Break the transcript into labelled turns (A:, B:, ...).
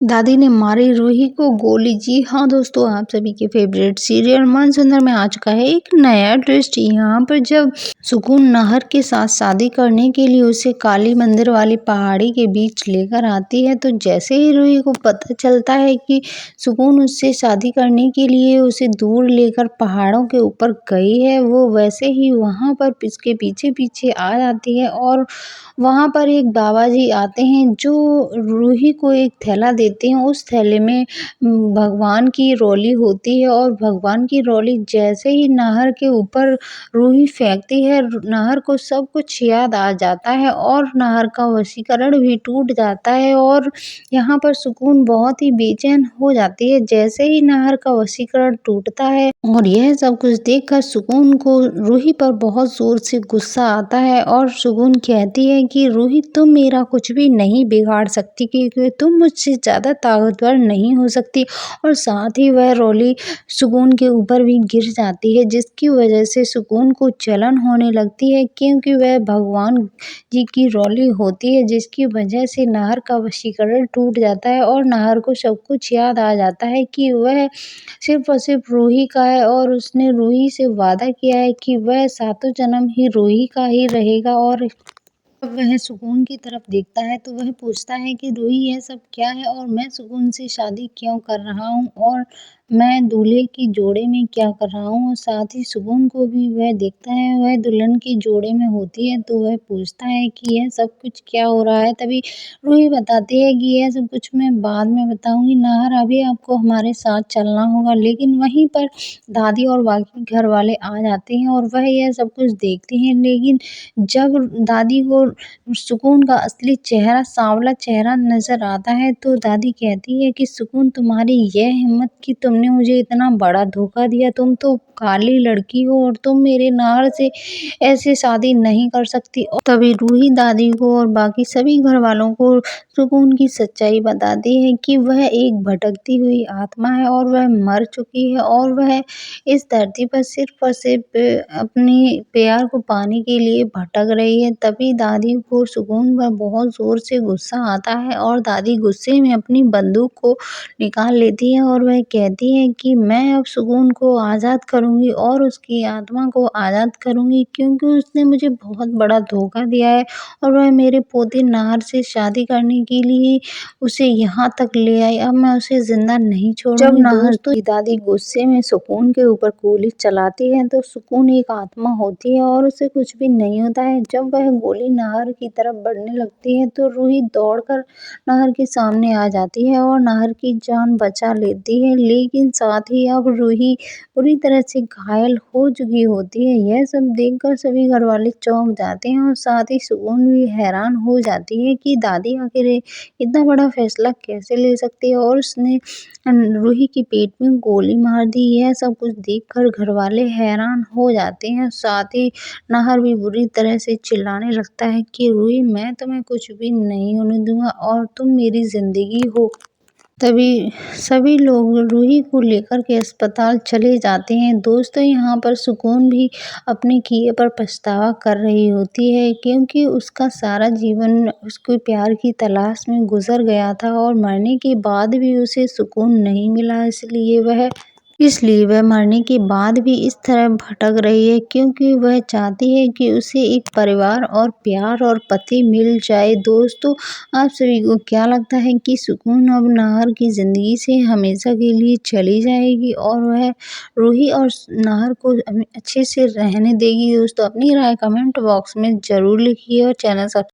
A: दादी ने मारी रूही को गोली। जी हाँ दोस्तों, आप सभी के फेवरेट सीरियल मन सुंदर में आ चुका है एक नया ट्विस्ट। यहाँ पर जब सुकून नाहर के साथ शादी करने के लिए उसे काली मंदिर वाली पहाड़ी के बीच लेकर आती है, तो जैसे ही रूही को पता चलता है कि सुकून उससे शादी करने के लिए उसे दूर लेकर पहाड़ों के ऊपर गई है, वो वैसे ही वहाँ पर इसके पीछे पीछे आ जाती है। और वहाँ पर एक बाबा जी आते हैं जो रूही को एक थैला देते हैं। उस थैले में भगवान की रोली होती है और भगवान की रोली जैसे ही नाहर के ऊपर रूही फेंकती है, नाहर को सब कुछ याद आ जाता है और नाहर का वशीकरण भी टूट जाता है। और यहाँ पर सुकून बहुत ही बेचैन हो जाती है जैसे ही नाहर का वशीकरण टूटता है। और यह सब कुछ देखकर सुकून को रूही पर बहुत जोर से गुस्सा आता है और सुकून कहती है कि रूही, तुम मेरा कुछ भी नहीं बिगाड़ सकती क्योंकि तुम मुझसे ज़्यादा ताकतवर नहीं हो सकती। और साथ ही वह रोली सुकून के ऊपर भी गिर जाती है, जिसकी वजह से सुकून को जलन होने लगती है क्योंकि वह भगवान जी की रोली होती है, जिसकी वजह से नाहर का वशीकरण टूट जाता है और नाहर को सब कुछ याद आ जाता है कि वह सिर्फ और सिर्फ रूही का है। और उसने रूही से वादा किया है कि वह सातों जन्म ही रूही का ही रहेगा। और जब वह सुकून की तरफ देखता है तो वह पूछता है कि रूही, यह सब क्या है और मैं सुकून से शादी क्यों कर रहा हूँ और मैं दूल्हे की जोड़े में क्या कर रहा हूँ। और साथ ही सुकून को भी वह देखता है, वह दुल्हन की जोड़े में होती है, तो वह पूछता है कि यह सब कुछ क्या हो रहा है। तभी रूही बताती है कि यह सब कुछ मैं बाद में बताऊंगी नाहर, अभी आपको हमारे साथ चलना होगा। लेकिन वहीं पर दादी और बाकी घर वाले आ जाते हैं और वह यह सब कुछ देखते हैं। लेकिन जब दादी को सुकून का असली चेहरा, सांवला चेहरा नजर आता है, तो दादी कहती है कि सुकून, तुम्हारी यह हिम्मत कि तुमने मुझे इतना बड़ा धोखा दिया। तुम तो काली लड़की हो और तुम मेरे नाहर से ऐसे शादी नहीं कर सकती। और तभी रूही दादी को और बाकी सभी घर वालों को सुकून की सच्चाई बताती है कि वह एक भटकती हुई आत्मा है और वह मर चुकी है और वह इस धरती पर सिर्फ और सिर्फ अपने प्यार को पाने के लिए भटक रही है। तभी दादी को सुकून पर बहुत जोर से गुस्सा आता है और दादी गुस्से में अपनी बंदूक को निकाल लेती है और वह कहती है कि मैं अब सुकून को आज़ाद करूंगी और उसकी आत्मा को आज़ाद करूंगी क्योंकि उसने मुझे बहुत बड़ा धोखा दिया है और वह मेरे पोते नाहर से शादी करने के लिए उसे यहाँ तक ले आई। अब मैं उसे जिंदा नहीं छोड़ूंगी। जब नाहर की दादी गुस्से में सुकून के ऊपर गोली चलाती है तो सुकून एक आत्मा होती है और उसे कुछ भी नहीं होता है। जब वह गोली नाहर की तरफ बढ़ने लगती है तो रूही दौड़कर नाहर के सामने आ जाती है और नाहर की जान बचा लेती है। लेकिन साथ ही अब रूही पूरी तरह से घायल हो चुकी होती है। यह सब देखकर सभी घर वाले चौंक जाते हैं और साथ ही सुकून भी हैरान हो जाती है कि दादी आखिर इतना बड़ा फैसला कैसे ले सकती है और उसने रूही के पेट में गोली मार दी। यह सब कुछ देखकर घरवाले हैरान हो जाते हैं। साथ ही नाहर भी बुरी तरह से चिल्लाने लगता है कि रूही, मैं तुम्हें कुछ भी नहीं होने दूंगा और तुम मेरी जिंदगी हो। तभी सभी लोग रूही को लेकर के अस्पताल चले जाते हैं। दोस्तों, यहाँ पर सुकून भी अपने किए पर पछतावा कर रही होती है क्योंकि उसका सारा जीवन उसके प्यार की तलाश में गुजर गया था और मरने के बाद भी उसे सुकून नहीं मिला। इसलिए वह मरने के बाद भी इस तरह भटक रही है क्योंकि वह चाहती है कि उसे एक परिवार और प्यार और पति मिल जाए। दोस्तों, आप सभी को क्या लगता है कि सुकून अब नाहर की ज़िंदगी से हमेशा के लिए चली जाएगी और वह रूही और नाहर को अच्छे से रहने देगी? दोस्तों, अपनी राय कमेंट बॉक्स में ज़रूर लिखिए और चैनल सब्सक्राइब